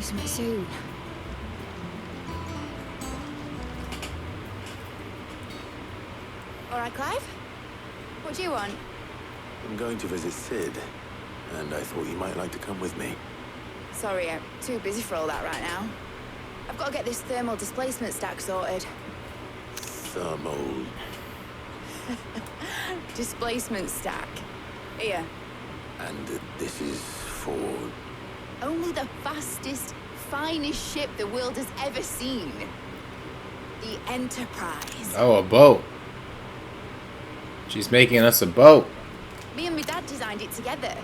something soon. All right, Clive? What do you want? I'm going to visit Sid, and I thought you might like to come with me. Sorry, I'm too busy for all that right now. I've got to get this thermal displacement stack sorted. Thermal... Displacement stack. Here. And this is for... Only the fastest, finest ship the world has ever seen. The Enterprise. Oh, a boat. She's making us a boat. Me and my dad designed it together.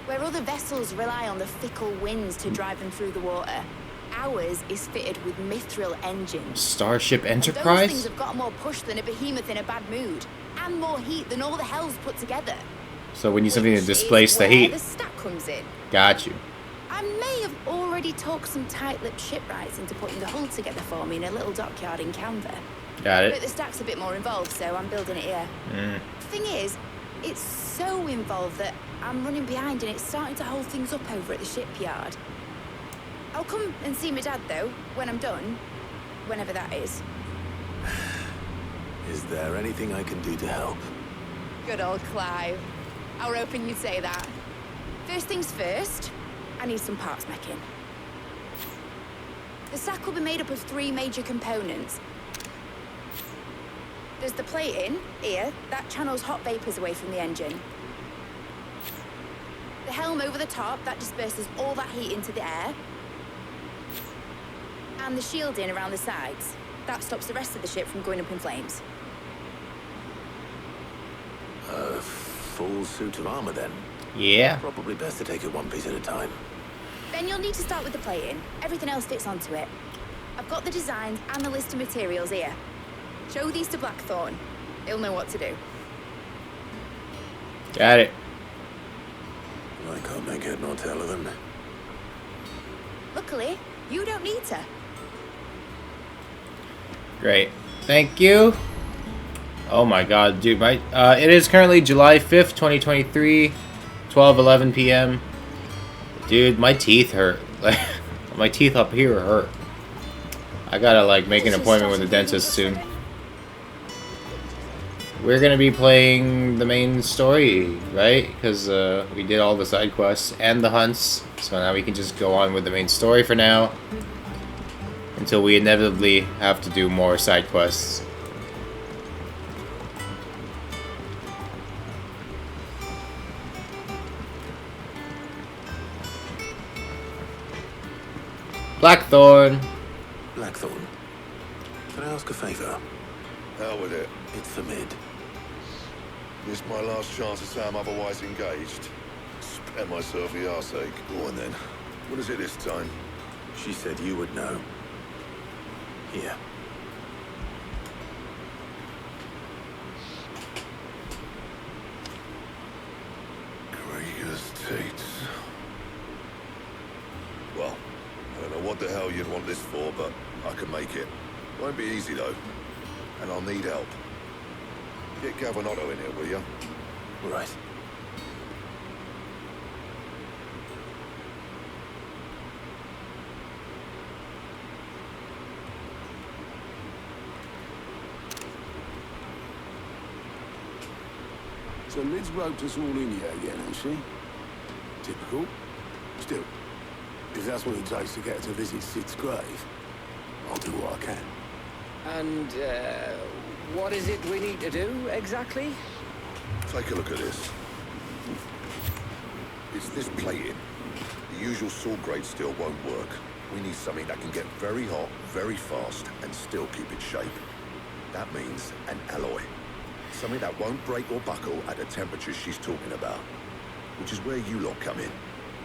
Where other vessels rely on the fickle winds to drive them through the water, ours is fitted with Mythril engines. Starship And Enterprise? those things have got more push than a behemoth in a bad mood, and more heat than all the hells put together. So we need something to Which displace is the where heat. the stack comes in. Got you. I may have already talked some tight-lipped shipwrights into putting the hull together for me in a little dockyard in Canva. Got But it. the stack's a bit more involved, so I'm building it here. The thing is, it's so involved that I'm running behind and it's starting to hold things up over at the shipyard. I'll come and see my dad, though, when I'm done. Whenever that is. Is there anything I can do to help? Good old Clive. I were hoping you'd say that. First things first, I need some parts making. The stack will be made up of 3 major components. There's the plating, here, that channels hot vapors away from the engine. The helm over the top, that disperses all that heat into the air. And the shielding around the sides. That stops the rest of the ship from going up in flames. A full suit of armor, then? Yeah. Probably best to take it one piece at a time. Then you'll need to start with the plating. Everything else fits onto it. I've got the designs and the list of materials here. Show these to Blackthorn. He'll know what to do. Got it. I can't make head nor tail of them. Luckily, you don't need to. Great. Thank you. Oh my god, dude. It is currently July 5th, 2023, 12:11 p.m. Dude, my teeth hurt. Like, my teeth up here hurt. I gotta, like, make an appointment with the dentist soon. We're gonna be playing the main story, right? Because we did all the side quests and the hunts. So now we can just go on with the main story for now. Until we inevitably have to do more side quests. Blackthorn. Blackthorn, can I ask a favor? Hell with it. It's for Mid. This my last chance to say I'm otherwise engaged. Spare myself the arseache. Go on then. What is it this time? She said you would know. Here. Krieger's Tates. Well, I don't know what the hell you'd want this for, but I can make it. Won't be easy though. And I'll need help. Get Gavin-Otto in here, will you? Right. So Lid's roped us all in here again, has she? Typical. Still, if that's what it takes to get her to visit Sid's grave, I'll do what I can. And, what is it we need to do, exactly? Take a look at this. It's this plating. The usual sword grade steel won't work. We need something that can get very hot, very fast, and still keep its shape. That means an alloy. Something that won't break or buckle at the temperatures she's talking about. Which is where you lot come in.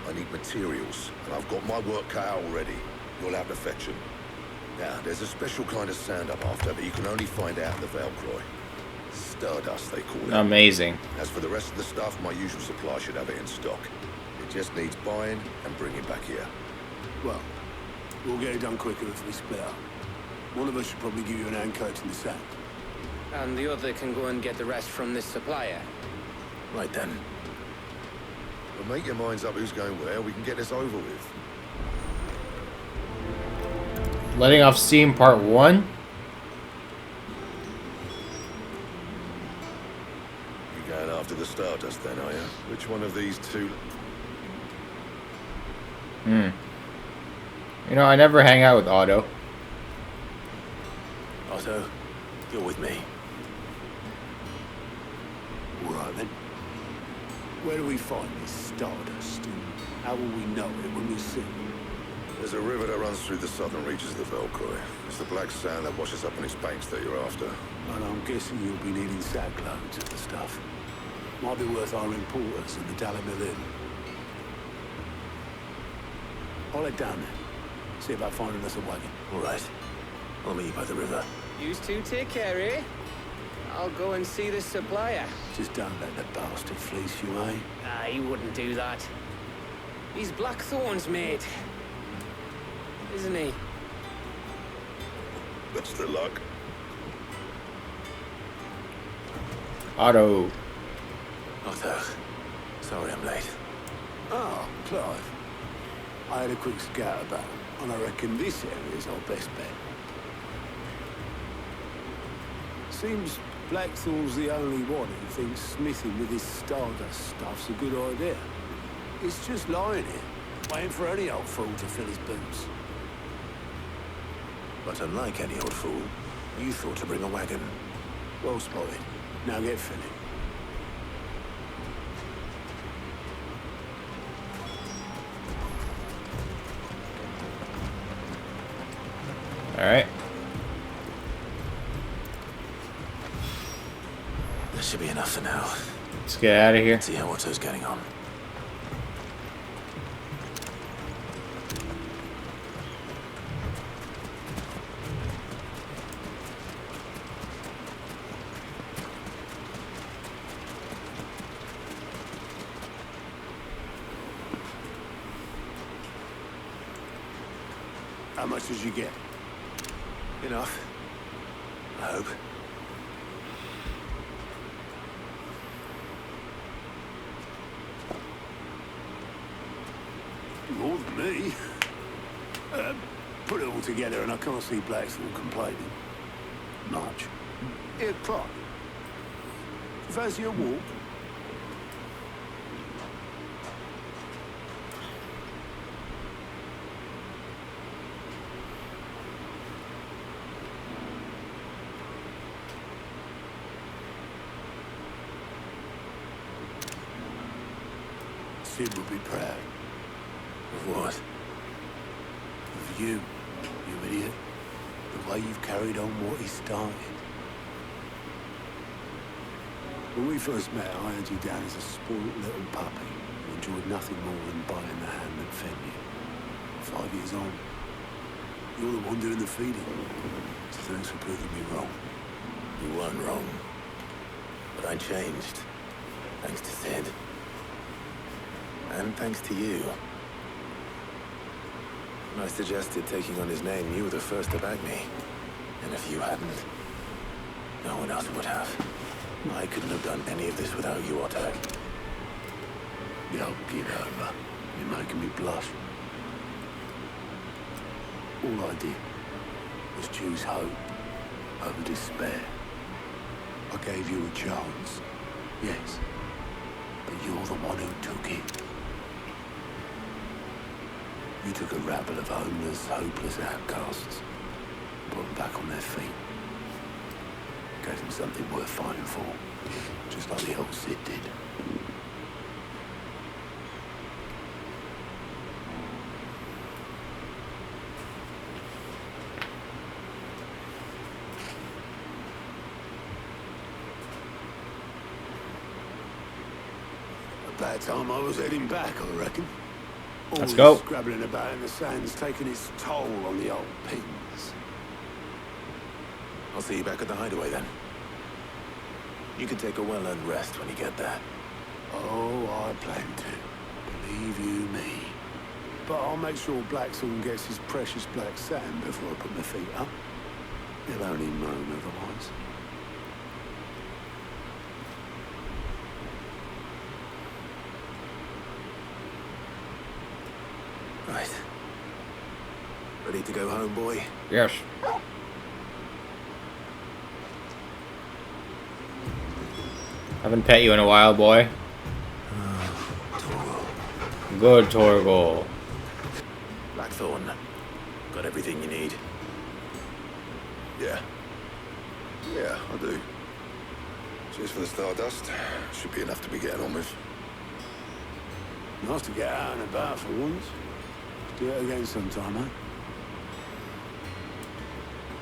I need materials, and I've got my work cut out already. You'll have to fetch them. Now, there's a special kind of sand I'm after that you can only find out at the Valcroy. Stardust, they call it. Amazing. As for the rest of the stuff, my usual supply should have it in stock. It just needs buying and bringing back here. Well, we'll get it done quicker if we split up. One of us should probably give you an hand coat in the sand. And the other can go and get the rest from this supplier. Right then. But make your minds up who's going where, we can get this over with. Letting off steam part 1. You going after the Stardust then, are you? Which one of these two? You know, I never hang out with Otto. Otto, you're with me. All right then. Where do we find this Stardust? And how will we know it when we see it? There's a river that runs through the southern reaches of the Velcroy. It's the black sand that washes up on its banks that you're after. And I'm guessing you'll be needing sackloads of the stuff. Might be worth hiring porters in the Dalamil Inn. I'll head down there. See about finding us a wagon. All right. I'll meet you by the river. You two take care, eh? I'll go and see the supplier. Just don't let the bastard fleece you, eh? Ah, he wouldn't do that. He's Blackthorn's mate. Isn't he? That's the luck. Otto. Otto, sorry I'm late. Oh, Clive. I had a quick scout about him, and I reckon this area's our best bet. Seems Blackthorn's the only one who thinks smithing with this Stardust stuff's a good idea. It's just lying here, waiting for any old fool to fill his boots. But unlike any old fool, you thought to bring a wagon. Well spotted. Now get filling. Alright. That should be enough for now. Let's get out of here. See how Otto's getting on. How much did you get? Enough. I hope. More than me. Put it all together and I can't see Blackthorn complaining. Much. Here, Clive. Fancy a walk? Sid would be proud. Of what? Of you, you idiot. The way you've carried on what he started. When we first met, I had you down as a spoiled little puppy who enjoyed nothing more than biting the hand that fed you. 5 years on, you're the one doing the feeding. So thanks for proving me wrong. You weren't wrong. But I changed. Thanks to Sid. And thanks to you. When I suggested taking on his name, you were the first to back me. And if you hadn't, no one else would have. I couldn't have done any of this without you, Otto. Yo, get over. You're making me blush. All I did was choose hope over despair. I gave you a chance, yes. But you're the one who took it. You took a rabble of homeless, hopeless outcasts, put them back on their feet. Gave them something worth fighting for, just like the old Sid did. About time I was heading back, I reckon. All Let's this go. Scrabbling about in the sand's taking its toll on the old pins. I'll see you back at the hideaway then. You can take a well-earned rest when you get there. Oh, I plan to. Believe you me. But I'll make sure Blackthorn gets his precious black sand before I put my feet up. He'll only moan otherwise. Right. Ready to go home, boy? Yes. Haven't pet you in a while, boy. Good, Torgal. Blackthorn. Got everything you need. Yeah. Yeah, I do. Cheers for the stardust. Should be enough to be getting on with. Nice to get out and about for once. Do it again sometime, eh?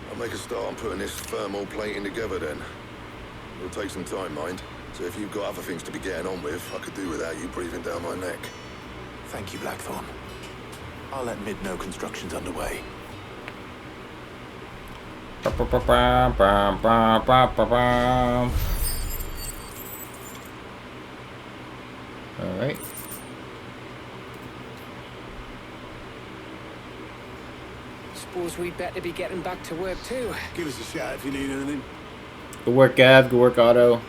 I'll make a start on putting this thermal plating together then. It'll take some time, mind. So if you've got other things to be getting on with, I could do without you breathing down my neck. Thank you, Blackthorn. I'll let Mid know construction's underway. Alright. Suppose we'd better be getting back to work too. Give us a shout if you need anything. Good work, Gav. Good work, Otto.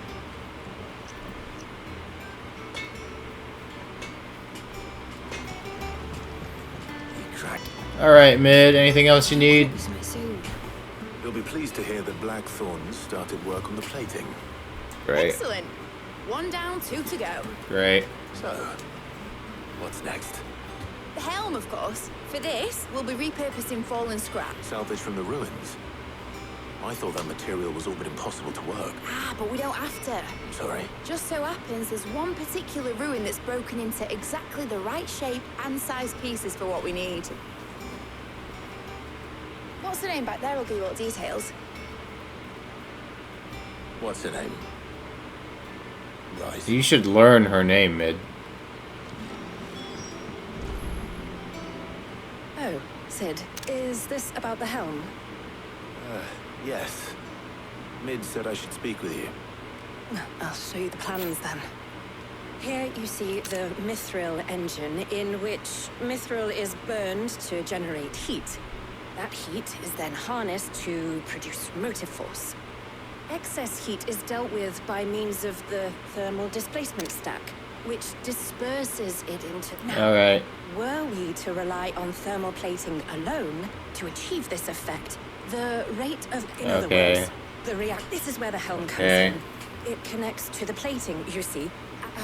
Alright, Mid. Anything else you need? You'll be pleased to hear that Blackthorn started work on the plating. Great. Excellent. 1 down, 2 to go. Great. So, what's next? The helm, of course. For this, we'll be repurposing fallen scrap. Salvage from the ruins. I thought that material was all but impossible to work. Ah, but we don't have to. Sorry. Just so happens there's one particular ruin that's broken into exactly the right shape and size pieces for what we need. What's the name back there? I'll give you all the details. What's her name? Right. You should learn her name, Mid. Oh, Sid, is this about the helm? Yes. Mid said I should speak with you. I'll show you the plans then. Here you see the Mythril Engine, in which Mythril is burned to generate heat. That heat is then harnessed to produce motive force. Excess heat is dealt with by means of the thermal displacement stack, which disperses it into... Now, Alright. were we to rely on thermal plating alone to achieve this effect, the rate of... In other words, the This is where the helm comes in. It connects to the plating, you see.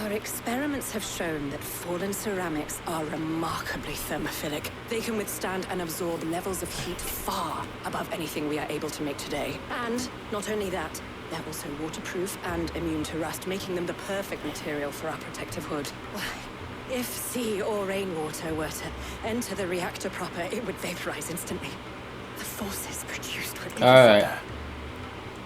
Our experiments have shown that fallen ceramics are remarkably thermophilic. They can withstand and absorb levels of heat far above anything we are able to make today. And not only that, they're also waterproof and immune to rust, making them the perfect material for our protective hood. If sea or rainwater were to enter the reactor proper, it would vaporize instantly. The forces produced would... Alright.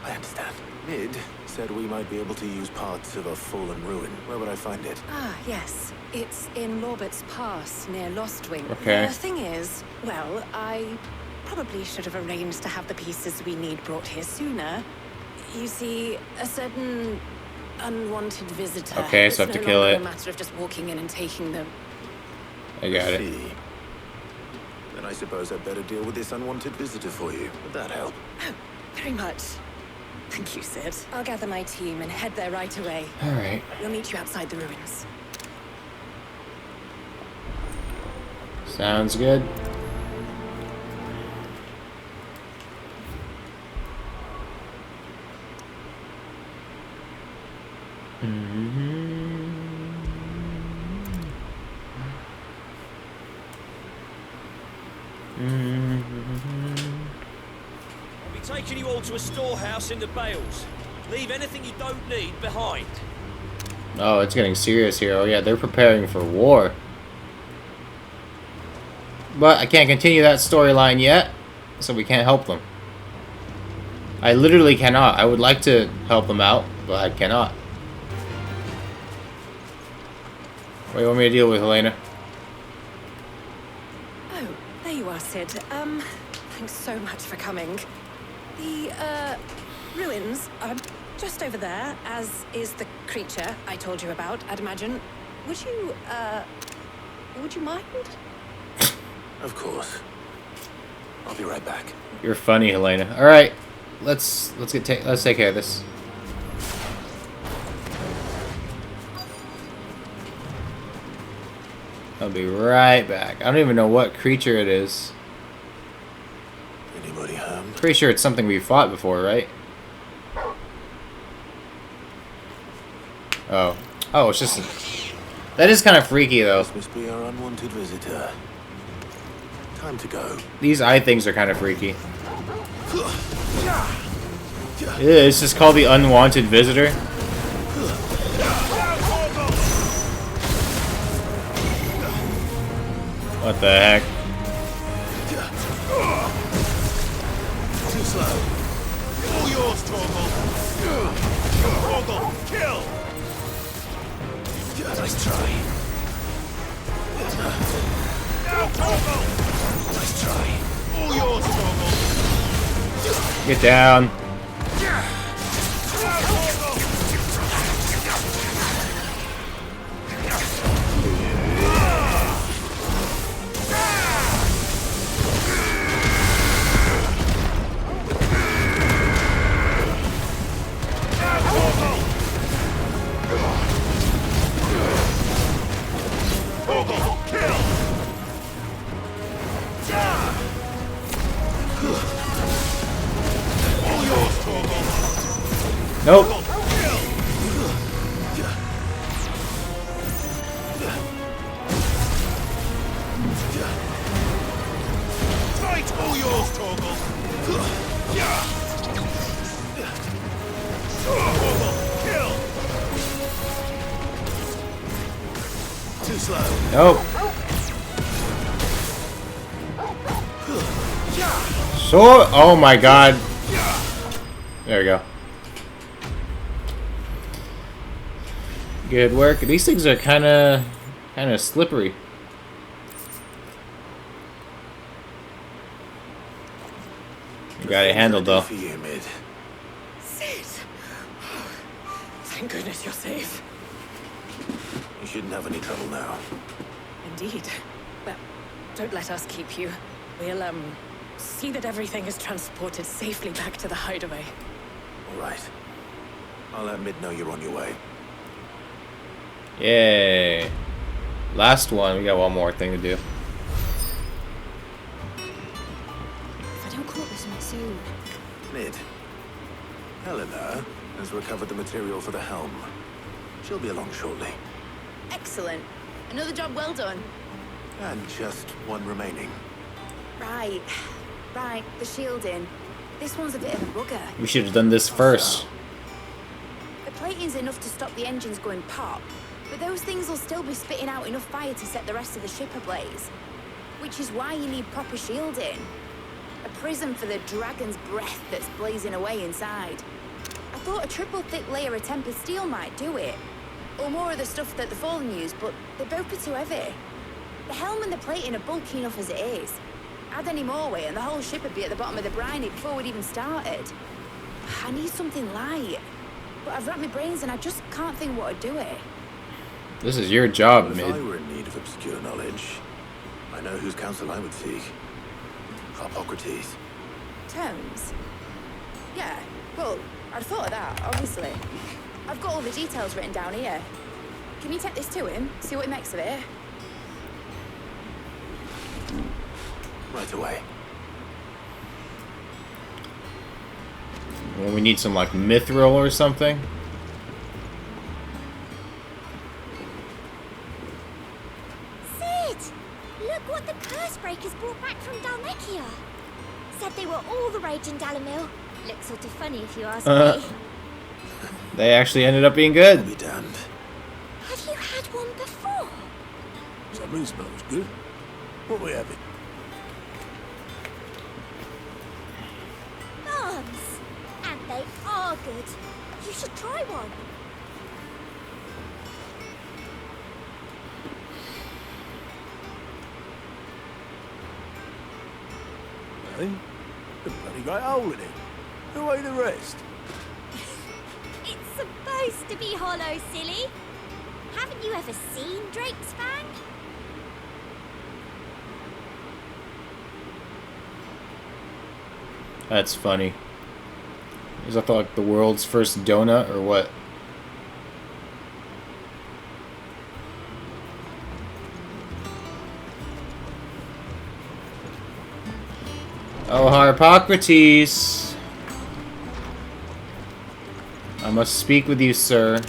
I understand. Mid said we might be able to use parts of a fallen ruin. Where would I find it? Ah, yes. It's in Lorbert's Pass, near Lostwing. Okay. The thing is, well, I probably should have arranged to have the pieces we need brought here sooner. You see, a certain unwanted visitor... Okay, so I have to kill it. It's no longer a matter of just walking in and taking them. I got it. See. Then I suppose I'd better deal with this unwanted visitor for you. Would that help? Oh, very much. Thank you, Sid. I'll gather my team and head there right away. Alright. We'll meet you outside the ruins. Sounds good. I'll be taking you all to a storehouse in the Bales. Leave anything you don't need behind. Oh, it's getting serious here. Oh yeah, they're preparing for war. But I can't continue that storyline yet, so we can't help them. I literally cannot. I would like to help them out, but I cannot. What do you want me to deal with, Helena? Oh, there you are, Sid. Thanks so much for coming. The, ruins are just over there, as is the creature I told you about, I'd imagine. Would you mind? Of course. I'll be right back. You're funny, Helena. All right, let's take care of this. I'll be right back. I don't even know what creature it is. Pretty sure it's something we fought before, right? Oh. Oh, it's just... That is kind of freaky, though. This must be our unwanted visitor. Time to go. These eye things are kind of freaky. Yeah, it's just called the unwanted visitor. What the heck? Too slow. All yours, Torgal. Torgal, kill! Nice try. Now, Torgal! Nice try. All yours, Torgal. Get down. Nope. Fight all yours, Torgal. Torgal, kill. Too slow. Nope. So, oh my god. There we go. Good work. These things are kind of slippery. You got it handled though. Sid! Thank goodness you're safe. You shouldn't have any trouble now. Indeed. Well, don't let us keep you. We'll, see that everything is transported safely back to the hideaway. All right. I'll let Mid know you're on your way. Yay. Last one. We got one more thing to do. If I don't come up with something soon. Mid. Helena has recovered the material for the helm. She'll be along shortly. Excellent. Another job well done. And just one remaining. Right. Right, the shielding. This one's a bit of a bugger. We should have done this first. The plating's enough to stop the engines going pop, but those things will still be spitting out enough fire to set the rest of the ship ablaze. Which is why you need proper shielding. A prism for the dragon's breath that's blazing away inside. I thought a triple thick layer of tempered steel might do it. Or more of the stuff that the Fallen use, but they'd both be too heavy. The helm and the plating are bulky enough as it is. Add any more weight and the whole ship would be at the bottom of the briny before we'd even started. I need something light. But I've racked my brains and I just can't think what would do it. This is your job, If Mid. I were in need of obscure knowledge, I know whose counsel I would seek. Hippocrates. Terms? Yeah, well, I'd thought of that, obviously. I've got all the details written down here. Can you take this to him, see what he makes of it? Right away. Well, we need some like Mythril or something. Sid! Look what the curse breakers brought back from Dalmekia. Said they were all the rage in Dalamil. Looks sort of funny if you ask me. They actually ended up being I'll good. be damned. Have you had one before? Something smells good. What we having? Bombs! And they are good. You should try one. Hey? The bloody great hole in it. Who ate the rest? It's supposed to be hollow, silly. Haven't you ever seen Drake's Fang? That's funny. Is that like the world's first donut or what? Oh, Harpocrates. I must speak with you, sir.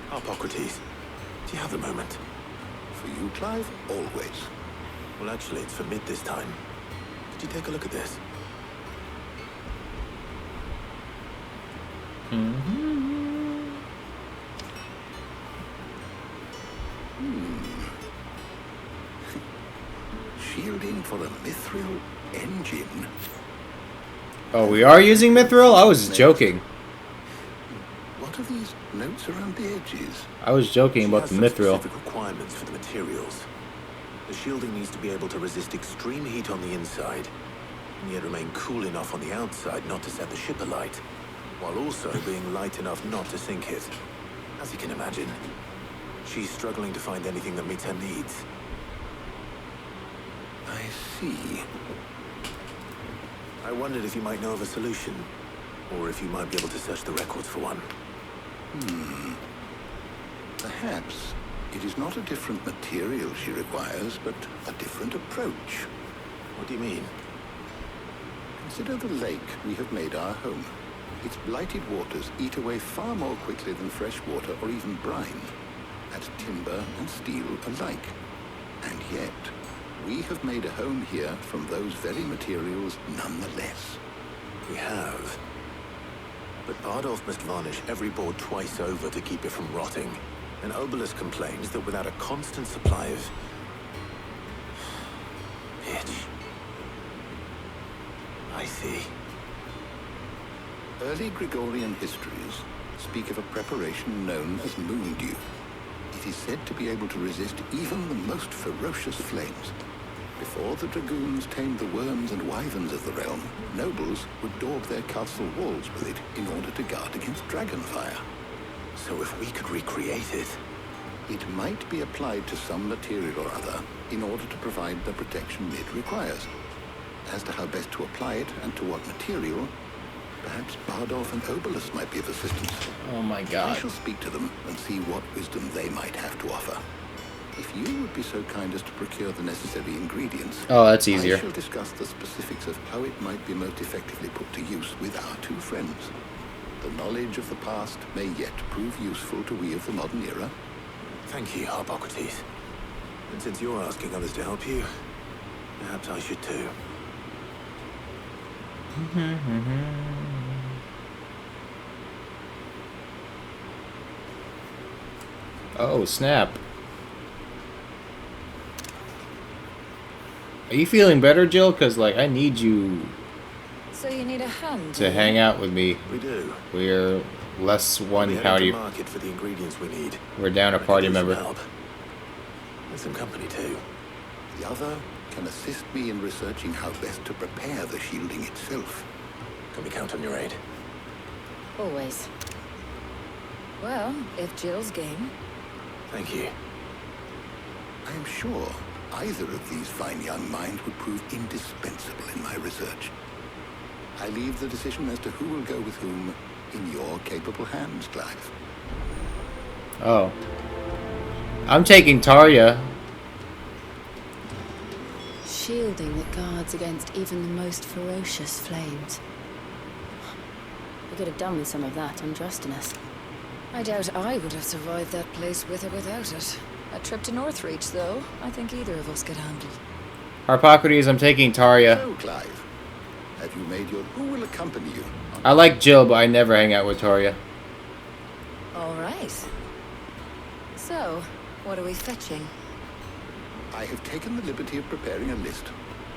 Harpocrates, do you have a moment? For you, Clive, always. Well, actually, it's for mid this time. Did you take a look at this? Shielding for a Mythril Engine. Oh, we are using Mythril? I was joking. What are these notes around the edges? I was joking about the She has some Mythril. specific requirements for the materials. The shielding needs to be able to resist extreme heat on the inside, and yet remain cool enough on the outside not to set the ship alight, while also being light enough not to sink it. As you can imagine, she's struggling to find anything that meets her needs. I see. I wondered if you might know of a solution, or if you might be able to search the records for one. Perhaps it is not a different material she requires, but a different approach. What do you mean? Consider the lake we have made our home. Its blighted waters eat away far more quickly than fresh water or even brine, at timber and steel alike. And yet, we have made a home here from those very materials nonetheless. We have. But Bardolph must varnish every board twice over to keep it from rotting. And Obelisk complains that without a constant supply of pitch. I see. Early Gregorian histories speak of a preparation known as moon dew. It is said to be able to resist even the most ferocious flames. Before the dragoons tamed the worms and wyverns of the realm, nobles would daub their castle walls with it in order to guard against dragonfire. So if we could recreate it... It might be applied to some material or other in order to provide the protection it requires. As to how best to apply it and to what material, perhaps Bardolph and Obelisk might be of assistance. Oh my I god. shall speak to them and see what wisdom they might have to offer. If you would be so kind as to procure the necessary ingredients, Oh, that's easier. I shall discuss the specifics of how it might be most effectively put to use with our two friends. The knowledge of the past may yet prove useful to we of the modern era. Thank you, Harpocrates. And since you're asking others to help you, perhaps I should too. Oh, snap. Are you feeling better, Jill? Because, like, I need you So you need a hand? to hang out with me. We do. We're less one We headed party. to market for the ingredients we need. We're down a I could party use some member. help. And some company too. The other can assist me in researching how best to prepare the shielding itself. Can we count on your aid? Always. Well, if Jill's game. Thank you. I am sure either of these fine young minds would prove indispensable in my research. I leave the decision as to who will go with whom in your capable hands, Clive. Oh. I'm taking Tarya. Shielding that guards against even the most ferocious flames. We could have done with some of that on Justinus. I doubt I would have survived that place with or without it. A trip to Northreach, though, I think either of us could handle. Harpocrates, I'm taking Tarya. So, Clive, have you made your... Who will accompany you? I like Jill, but I never hang out with Tarya. All right. So, what are we fetching? I have taken the liberty of preparing a list.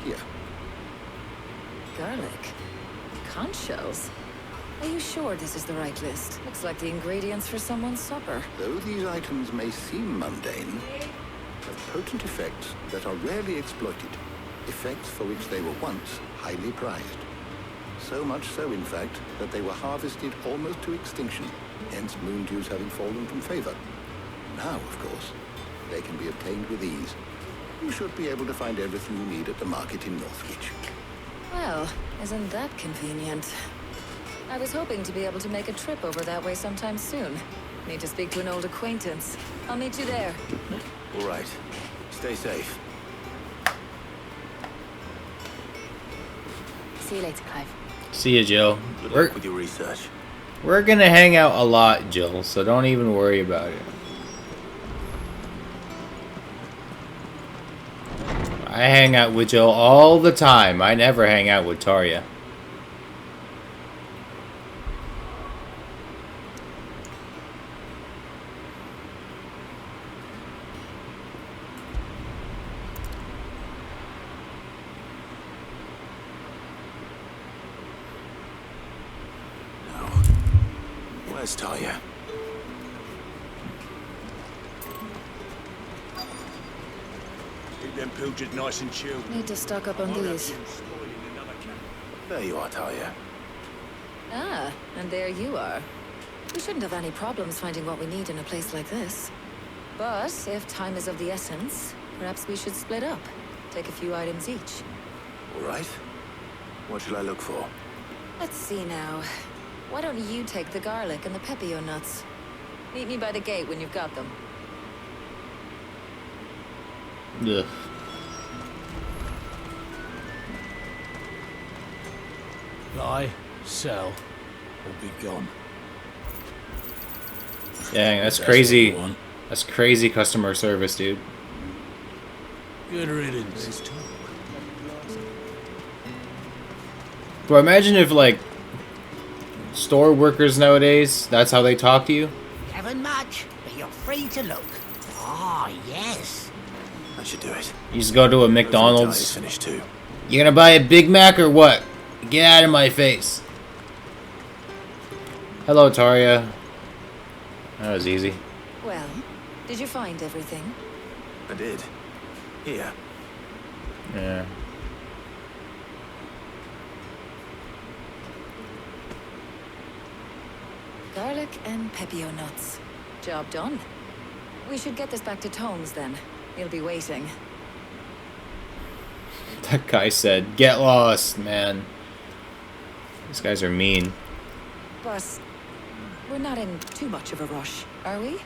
Here. Garlic. Conch shells. Are you sure this is the right list? Looks like the ingredients for someone's supper. Though these items may seem mundane, have potent effects that are rarely exploited. Effects for which they were once highly prized. So much so, in fact, that they were harvested almost to extinction, hence moon dews having fallen from favor. Now, of course, they can be obtained with ease. You should be able to find everything you need at the market in Northreach. Well, isn't that convenient? I was hoping to be able to make a trip over that way sometime soon. Need to speak to an old acquaintance. I'll meet you there. All right. Stay safe. See you later, Clive. See ya, Jill. Good luck with your research. We're gonna hang out a lot, Jill, so don't even worry about it. I hang out with Jill all the time. I never hang out with Tarja. Where's Tarja? Keep them pilchard nice and chilled. Need to stock up on these. There you are, Tarja. Ah, and there you are. We shouldn't have any problems finding what we need in a place like this. But if time is of the essence, perhaps we should split up. Take a few items each. All right. What shall I look for? Let's see now. Why don't you take the garlic and the pepio nuts? Meet me by the gate when you've got them. Ugh. Buy, sell, or be gone. Dang, that's crazy. That's crazy customer service, dude. Good riddance. Bro, imagine if, like, store workers nowadays, that's how they talk to you. Haven't much, but you're free to look. Ah, yes. I should do it. You just go to a McDonald's. Finished too. You gonna buy a Big Mac or what? Get out of my face. Hello, Tarja. That was easy. Well, did you find everything? I did. Here. Yeah. Garlic and pepio nuts. Job done. We should get this back to Tomes then. He'll be waiting. That guy said, "Get lost, man." These guys are mean. But we're not in too much of a rush, are we?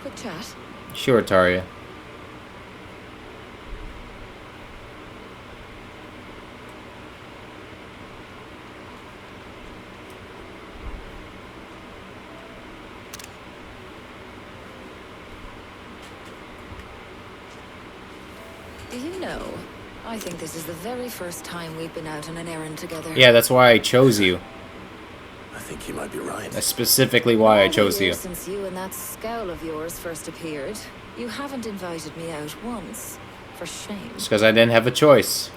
Quick chat. Sure, Tarja. Do you know, I think this is the very first time we've been out on an errand together. Yeah, that's why I chose you. I think you might be right. That's specifically why I chose you. Since you and that scowl of yours first appeared, you haven't invited me out once. For shame. It's because I didn't have a choice.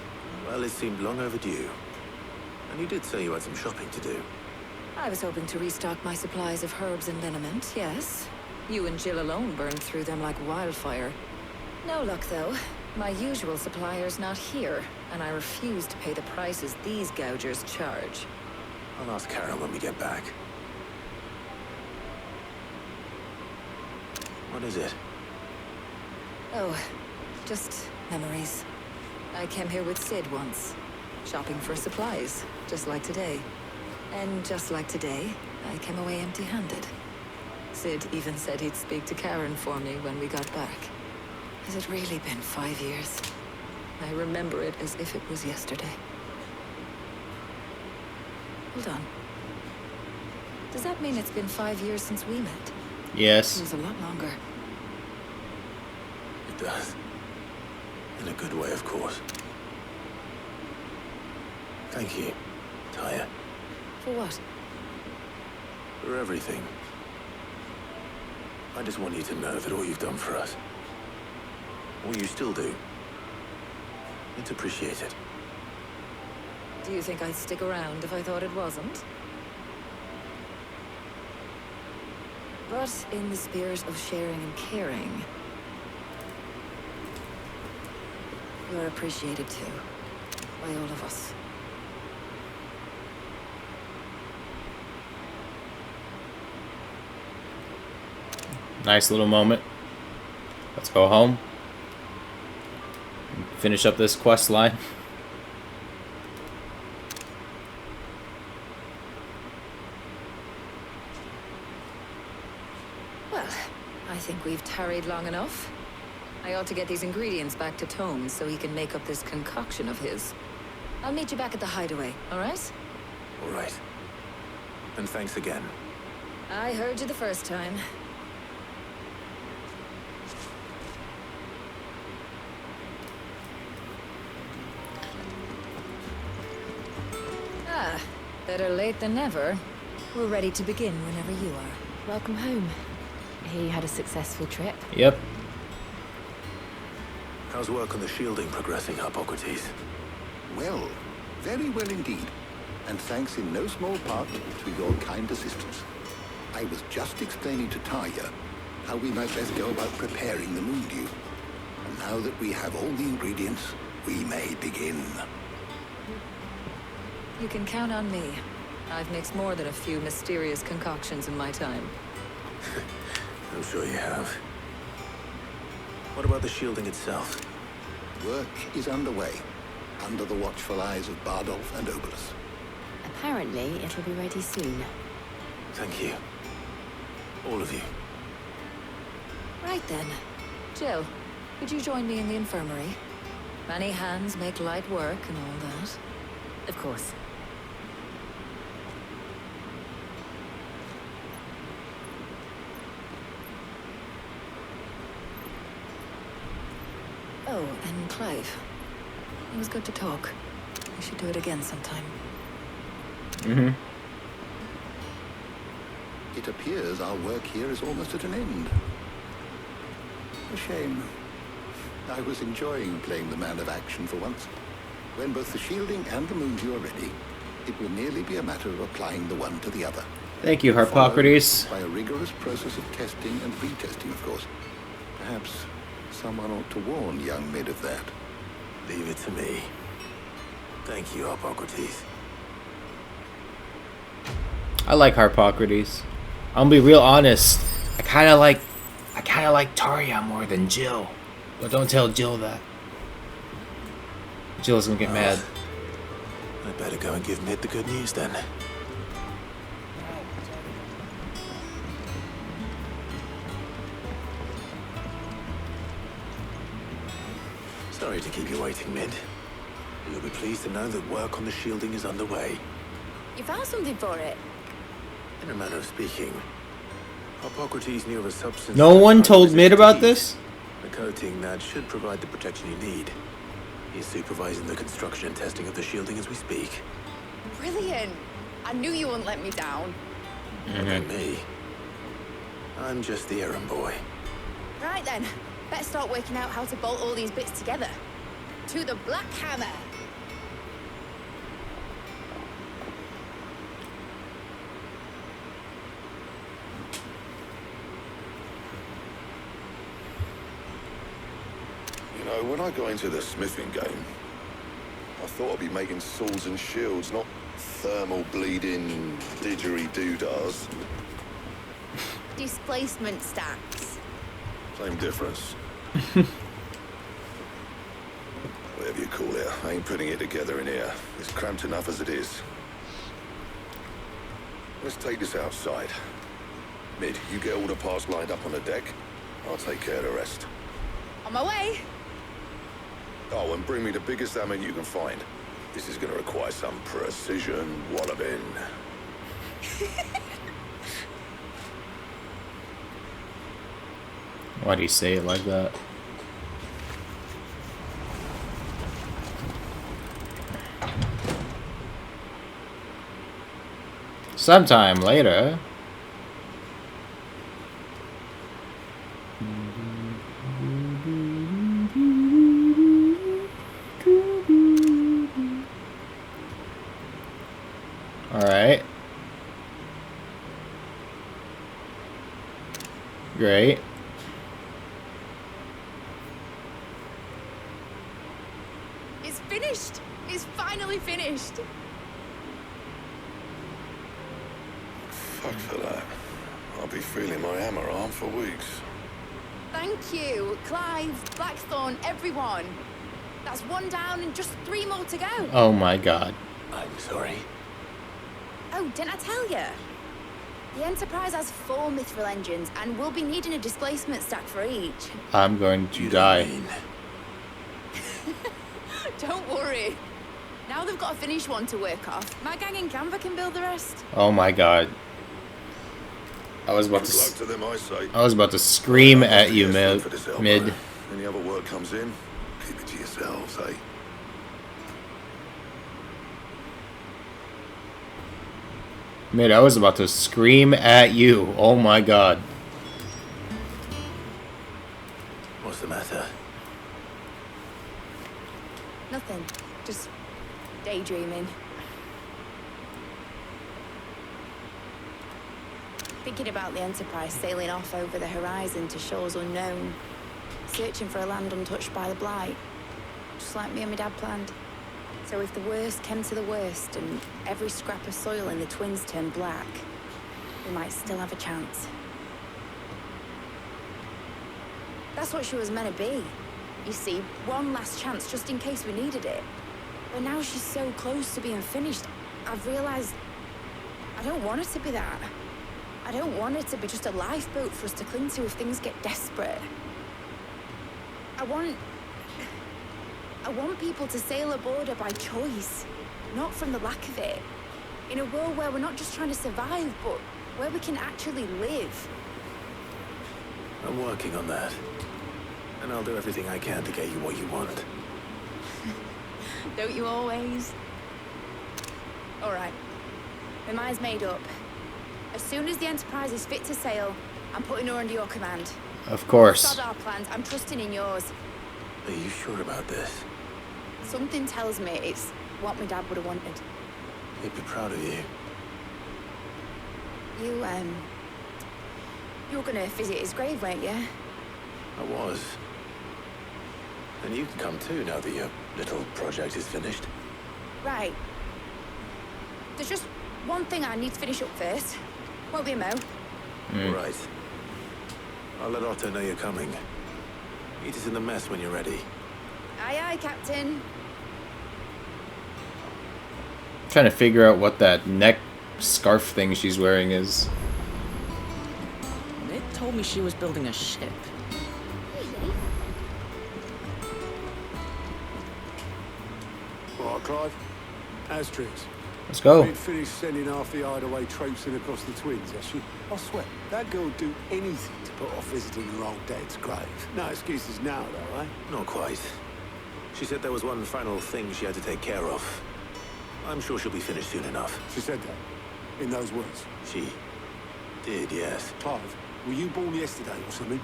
Well, it seemed long overdue. And you did say you had some shopping to do. I was hoping to restock my supplies of herbs and liniment, yes. You and Jill alone burned through them like wildfire. No luck, though. My usual supplier's not here, and I refuse to pay the prices these gougers charge. I'll ask Karen when we get back. What is it? Oh, just memories. I came here with Sid once, shopping for supplies, just like today. And just like today, I came away empty-handed. Sid even said he'd speak to Karen for me when we got back. Has it really been 5 years? I remember it as if it was yesterday. Hold on. Does that mean it's been 5 years since we met? Yes. It was a lot longer. It does. In a good way, of course. Thank you, Tarja. For what? For everything. I just want you to know that all you've done for us, all you still do, it's appreciated. Do you think I'd stick around if I thought it wasn't? But in the spirit of sharing and caring, you're appreciated too, by all of us. Nice little moment. Let's go home. Finish up this quest line. Well, I think we've tarried long enough. I ought to get these ingredients back to Tomes so he can make up this concoction of his. I'll meet you back at the hideaway, all right? All right. And thanks again. I heard you the first time. Ah, better late than never. We're ready to begin whenever you are. Welcome home. I hear you had a successful trip. Yep. How's work on the shielding progressing, Hippocrates? Well, very well indeed. And thanks in no small part to your kind assistance. I was just explaining to Tarja how we might best go about preparing the moon dew. And now that we have all the ingredients, we may begin. You can count on me. I've mixed more than a few mysterious concoctions in my time. I'm sure you have. What about the shielding itself? Work is underway, under the watchful eyes of Bardolph and Obolus. Apparently, it'll be ready soon. Thank you. All of you. Right then. Jill, could you join me in the infirmary? Many hands make light work and all that. Of course. Oh, and Clive. It was good to talk. We should do it again sometime. Mm-hmm. It appears our work here is almost at an end. A shame. I was enjoying playing the man of action for once. When both the shielding and the moon dew are ready, it will merely be a matter of applying the one to the other. Thank you, Hippocrates. By a rigorous process of testing and retesting, of course. Perhaps someone ought to warn young Mid of that. Leave it to me. Thank you, Hippocrates. I like Hippocrates. I'm gonna be real honest. I kinda like Tarja more than Jill. But don't tell Jill that. Jill's gonna get mad. I better go and give Mid the good news then. Sorry to keep you waiting, Mid. You'll be pleased to know that work on the shielding is underway. You found something for it? In a manner of speaking, Hippocrates knew of a substance... No one told Mid about this? A coating that should provide the protection you need. He's supervising the construction and testing of the shielding as we speak. Brilliant! I knew you wouldn't let me down. Look at me. I'm just the errand boy. Right then, better start working out how to bolt all these bits together. To the Black Hammer! You know, when I got into the smithing game, I thought I'd be making swords and shields, not thermal bleeding didgeridoo-dahs. Displacement stacks. Same difference. Whatever you call it, I ain't putting it together in here. It's cramped enough as it is. Let's take this outside. Mid, you get all the parts lined up on the deck. I'll take care of the rest. On my way! Oh, and bring me the biggest hammer you can find. This is gonna require some precision walloping. Why do you say it like that? Sometime later. Alright. Great. It's finished! It's finally finished! Fuck for that. I'll be feeling my hammer arm for weeks. Thank you, Clive, Blackthorn, everyone. That's one down and just 3 more to go. Oh my god. I'm sorry. Oh, didn't I tell you? The Enterprise has 4 Mythril engines and we'll be needing a displacement stack for each. I'm going to die. Don't worry. Now they've got a finished one to work off. My gang in Canva can build the rest. Oh my god. I was about Good luck to them, I say. I was about to scream at you, Mid. Any other work comes in, keep it to yourselves, eh? Mid, I was about to scream at you. Oh my god. What's the matter? Nothing. Just daydreaming. Thinking about the Enterprise sailing off over the horizon to shores unknown. Searching for a land untouched by the Blight. Just like me and my dad planned. So if the worst came to the worst and every scrap of soil in the Twins turned black, we might still have a chance. That's what she was meant to be. You see, one last chance just in case we needed it. But now she's so close to being finished, I've realized I don't want it to be that. I don't want it to be just a lifeboat for us to cling to if things get desperate. I want people to sail aboard her by choice, not from the lack of it. In a world where we're not just trying to survive, but where we can actually live. I'm working on that. And I'll do everything I can to get you what you want. Don't you always? All right. My mind's made up. As soon as the Enterprise is fit to sail, I'm putting her under your command. Of course. Sod our plans. I'm trusting in yours. Are you sure about this? Something tells me it's what my dad would have wanted. He'd be proud of you. You were gonna visit his grave, weren't you? I was. And you can come too now that your little project is finished. Right. There's just one thing I need to finish up first. Won't be a mo. Right. I'll let Otto know you're coming. Meet us in the mess when you're ready. Aye, aye, Captain. Trying to figure out what that neck scarf thing she's wearing is. They told me she was building a ship. Really? All right, Clive. How's tricks? Let's go. Been finished sending half the hideaway traipsing across the Twins, has she? I swear, that girl would do anything to put off visiting her old dad's grave. No excuses now, though, eh? Not quite. She said there was one final thing she had to take care of. I'm sure she'll be finished soon enough. She said that? In those words? She did, yes. Clive, were you born yesterday or something?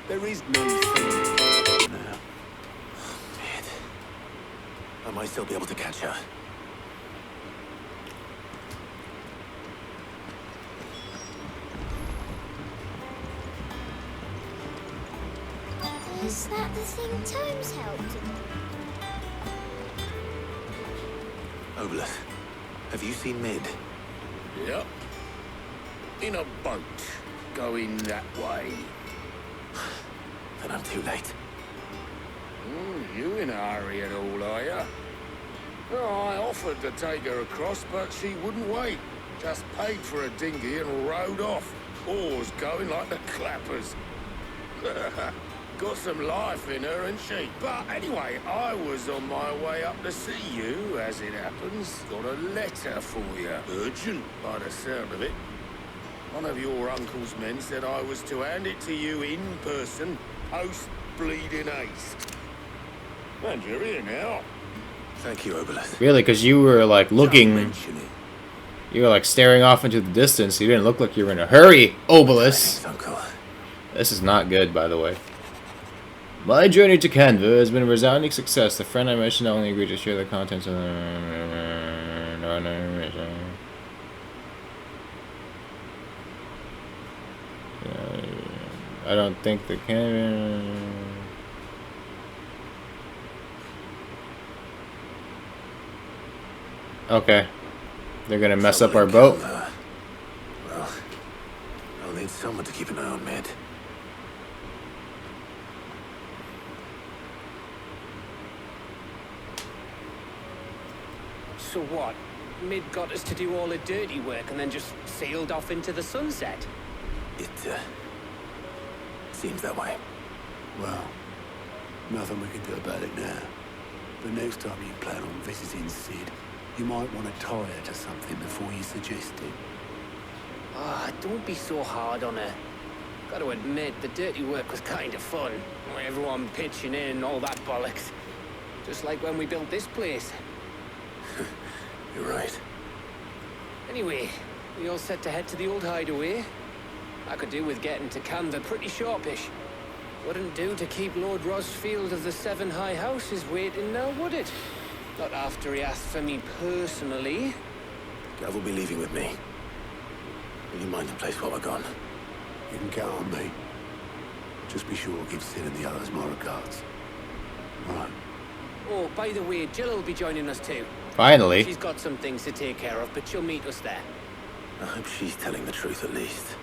There is no thing now. Man. I might still be able to catch her. Is that the thing Tomes helped? Obelus, have you seen Mid? Yep. In a boat, going that way. Then I'm too late. You in a hurry at all, are you? Oh, I offered to take her across, but she wouldn't wait. Just paid for a dinghy and rowed off. Oars going like the clappers. Got some life in her, ain't she? But anyway, I was on my way up to see you, as it happens. Got a letter for you. Urgent, by the sound of it. One of your uncle's men said I was to hand it to you in person, post-bleeding haste. And you're here now. Thank you, Obelus. Really? Because you were like looking. You were like staring off into the distance. You didn't look like you were in a hurry, Obelus. Thanks, Uncle. This is not good, by the way. My journey to Canva has been a resounding success. The friend I mentioned only agreed to share the contents of the... I don't think the Canva... Okay. They're gonna mess up our boat. Well, I'll need someone to keep an eye on Mid. So what? Mid got us to do all the dirty work and then just sailed off into the sunset? It, seems that way. Well, nothing we can do about it now. But next time you plan on visiting Sid, you might want to tie her to something before you suggest it. Ah, don't be so hard on her. Got to admit, the dirty work was kind of fun. Everyone pitching in and all that bollocks. Just like when we built this place. You're right. Anyway, we all set to head to the old hideaway. I could do with getting to Camden pretty sharpish. Wouldn't do to keep Lord Rosfield of the Seven High Houses waiting now, would it? Not after he asked for me personally. Gav will be leaving with me. Will you mind the place while we're gone? You can count on me. Just be sure to give Sid and the others my regards. Right. Oh, by the way, Jill will be joining us too. Finally. She's got some things to take care of, but she'll meet us there. I hope she's telling the truth at least.